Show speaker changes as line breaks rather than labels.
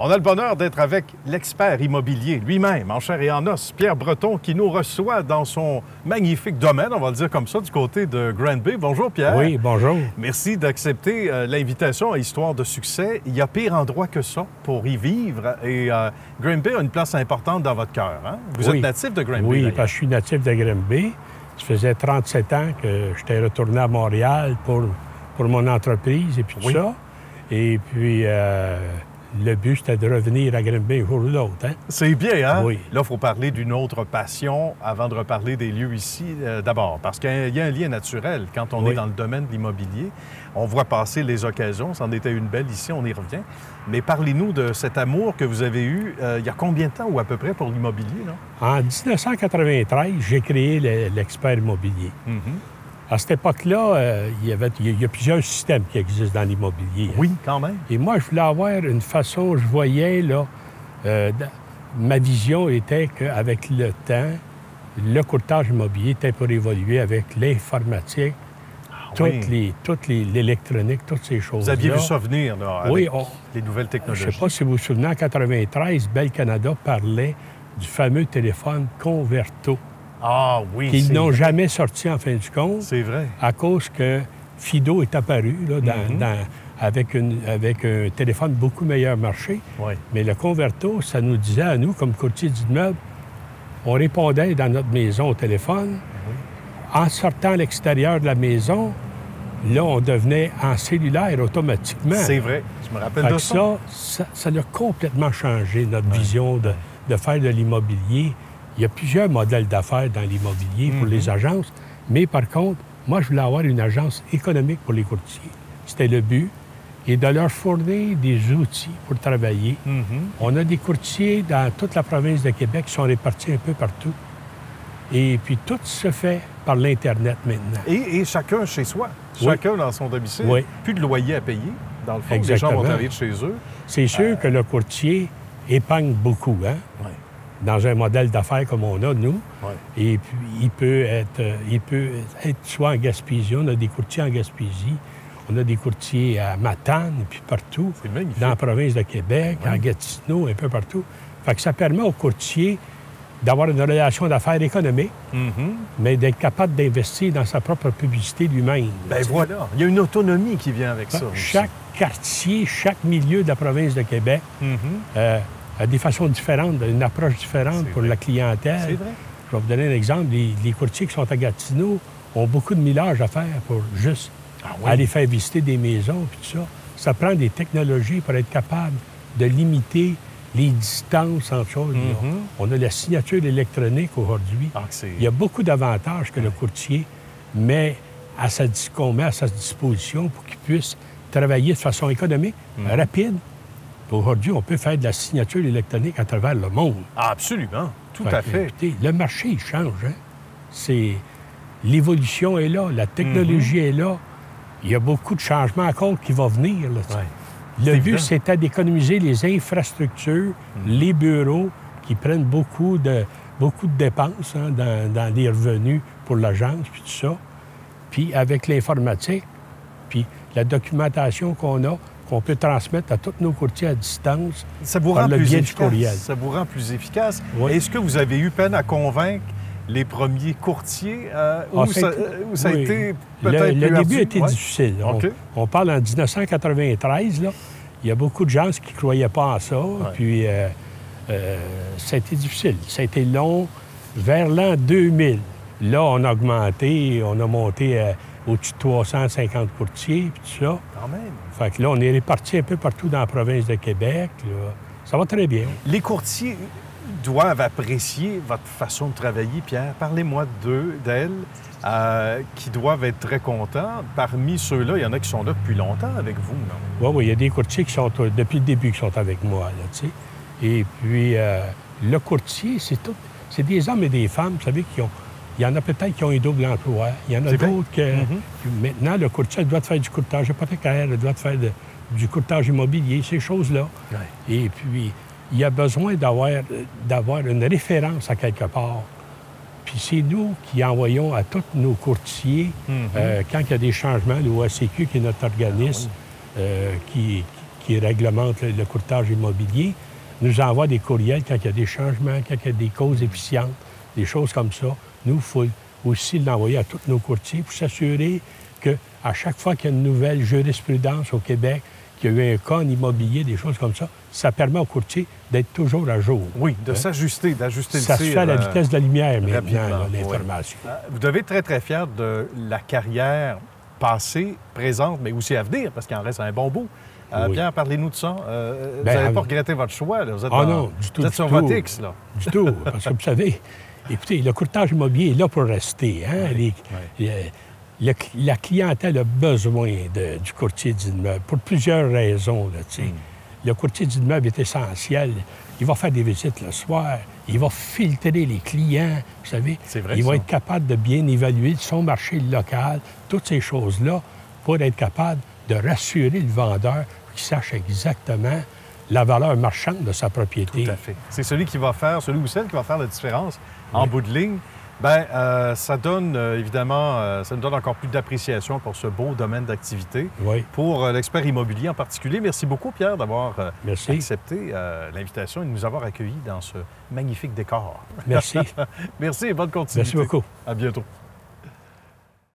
On a le bonheur d'être avec l'expert immobilier lui-même, en chair et en os, Pierre Breton, qui nous reçoit dans son magnifique domaine, on va le dire comme ça, du côté de Granby. Bonjour Pierre.
Oui, bonjour.
Merci d'accepter l'invitation à Histoire de succès. Il y a pire endroit que ça pour y vivre et Granby a une place importante dans votre cœur. Hein? Vous êtes natif de Granby?
Oui, parce que je suis natif de Granby. Ça faisait 37 ans que j'étais retourné à Montréal pour mon entreprise et puis tout ça. Et puis... le but, c'était de revenir à Granby un jour ou l'autre. Hein?
C'est bien, hein?
Oui.
Là, il faut parler d'une autre passion avant de reparler des lieux ici. D'abord, parce qu'il y a un lien naturel quand on est dans le domaine de l'immobilier. On voit passer les occasions. C'en était une belle ici, on y revient. Mais parlez-nous de cet amour que vous avez eu il y a combien de temps ou à peu près pour l'immobilier, là?
En 1993, j'ai créé l'expert immobilier. À cette époque-là, il y a plusieurs systèmes qui existent dans l'immobilier.
Oui, quand même.
Et moi, je voulais avoir une façon, je voyais, là, ma vision était qu'avec le temps, le courtage immobilier était pour évoluer avec l'informatique, toute l'électronique, toutes ces choses-là.
Vous aviez vu ça venir, là, avec les nouvelles technologies.
Je ne sais pas si vous vous souvenez, en 1993, Bell Canada parlait du fameux téléphone Converto.
Ah oui,
qu'ils n'ont jamais sorti en fin du compte.
C'est vrai.
À cause que Fido est apparu là, avec un téléphone beaucoup meilleur marché.
Oui.
Mais le Converto, ça nous disait à nous, comme courtier d'immeuble, on répondait dans notre maison au téléphone. En sortant à l'extérieur de la maison, là, on devenait en cellulaire automatiquement.
C'est vrai. Je me rappelle de ça.
Ça a complètement changé notre vision de faire de l'immobilier. Il y a plusieurs modèles d'affaires dans l'immobilier pour les agences, mais par contre, moi, je voulais avoir une agence économique pour les courtiers. C'était le but, et de leur fournir des outils pour travailler. On a des courtiers dans toute la province de Québec qui sont répartis un peu partout. Et puis, tout se fait par l'Internet maintenant.
Et chacun chez soi, chacun dans son domicile.
Oui.
Plus de loyer à payer, dans le fond.
Exactement.
Les gens vont travailler de chez eux.
C'est sûr que le courtier épargne beaucoup, hein?
Oui.
Dans un modèle d'affaires comme on a, nous.
Oui.
Et puis, il peut être soit en Gaspésie, on a des courtiers en Gaspésie, on a des courtiers à Matane, et puis partout, dans la province de Québec, à Gatineau, un peu partout. Fait que ça permet aux courtiers d'avoir une relation d'affaires économique, mais d'être capable d'investir dans sa propre publicité lui-même.
Bien voilà, il y a une autonomie qui vient avec ça.
Chaque quartier, chaque milieu de la province de Québec a des façons différentes, une approche différente pour la clientèle.
C'est vrai.
Je vais vous donner un exemple. Les courtiers qui sont à Gatineau ont beaucoup de millage à faire pour juste aller faire visiter des maisons et tout ça. Ça prend des technologies pour être capable de limiter les distances entre choses. On a la signature électronique aujourd'hui. Il y a beaucoup d'avantages que le courtier met à sa disposition pour qu'il puisse travailler de façon économique, rapide. Aujourd'hui, on peut faire de la signature électronique à travers le monde.
Ah, absolument. Tout à fait.
Écoutez, le marché, il change. Hein? L'évolution est là, la technologie est là. Il y a beaucoup de changements encore qui vont venir. Là, le but, c'était d'économiser les infrastructures, les bureaux qui prennent beaucoup de dépenses dans les revenus pour l'agence, puis tout ça. Puis avec l'informatique, puis la documentation qu'on a, qu'on peut transmettre à tous nos courtiers à distance par le biais du courriel.
Ça vous rend plus efficace.
Oui.
Est-ce que vous avez eu peine à convaincre les premiers courtiers ou ça a été peut-être
Le début a été difficile.
Okay.
On parle en 1993, là. Il y a beaucoup de gens qui ne croyaient pas en ça. Puis ça a été difficile. Ça a été long. Vers l'an 2000, là, on a augmenté, on a monté au-dessus de 350 courtiers, puis tout ça.
Quand même.
Fait que là, on est répartis un peu partout dans la province de Québec. Là. Ça va très bien.
Les courtiers doivent apprécier votre façon de travailler, Pierre. Parlez-moi d'elles, qui doivent être très contents. Parmi ceux-là, il y en a qui sont là depuis longtemps avec vous, non?
Oui, il y a des courtiers qui sont, depuis le début, qui sont avec moi, là, tu sais. Et puis, le courtier, c'est des hommes et des femmes, vous savez, il y en a peut-être qui ont un double emploi. Il y en a d'autres que... Maintenant, le courtier doit faire du courtage hypothécaire, il doit faire du courtage immobilier, ces choses-là. Et puis, il y a besoin d'avoir une référence à quelque part. Puis c'est nous qui envoyons à tous nos courtiers, quand il y a des changements, l'OACQ, qui est notre organisme, qui qui réglemente le courtage immobilier, nous envoie des courriels quand il y a des changements, quand il y a des causes efficientes, des choses comme ça. Nous, il faut aussi l'envoyer à tous nos courtiers pour s'assurer qu'à chaque fois qu'il y a une nouvelle jurisprudence au Québec, qu'il y a eu un cas en immobilier, des choses comme ça permet aux courtiers d'être toujours à jour.
Oui, de s'ajuster, d'ajuster le tir.
Ça se fait à la vitesse de la lumière maintenant, l'information.
Oui. Vous devez être très, très fier de la carrière passée, présente, mais aussi à venir, parce qu'il en reste un bon bout.
Oui.
Pierre, parlez-nous de ça. Vous n'avez pas regretté votre choix, là. Vous êtes,
non, du tout,
vous êtes sur votre X, là.
Du tout, parce que vous savez, écoutez, le courtage immobilier est là pour rester. Hein? La clientèle a besoin du courtier d'immeuble pour plusieurs raisons. Là, Le courtier d'immeuble est essentiel. Il va faire des visites le soir. Il va filtrer les clients, vous savez.
C'est vrai,
il va être capable de bien évaluer son marché local, toutes ces choses-là, pour être capable de rassurer le vendeur qu'il sache exactement la valeur marchande de sa propriété.
Tout à fait. C'est celui ou celle qui va faire la différence en bout de ligne. Bien, ça donne évidemment, ça nous donne encore plus d'appréciation pour ce beau domaine d'activité.
Oui.
Pour l'expert immobilier en particulier. Merci beaucoup, Pierre, d'avoir accepté l'invitation et de nous avoir accueillis dans ce magnifique décor.
Merci.
Merci et bonne continuité.
Merci beaucoup.
À bientôt.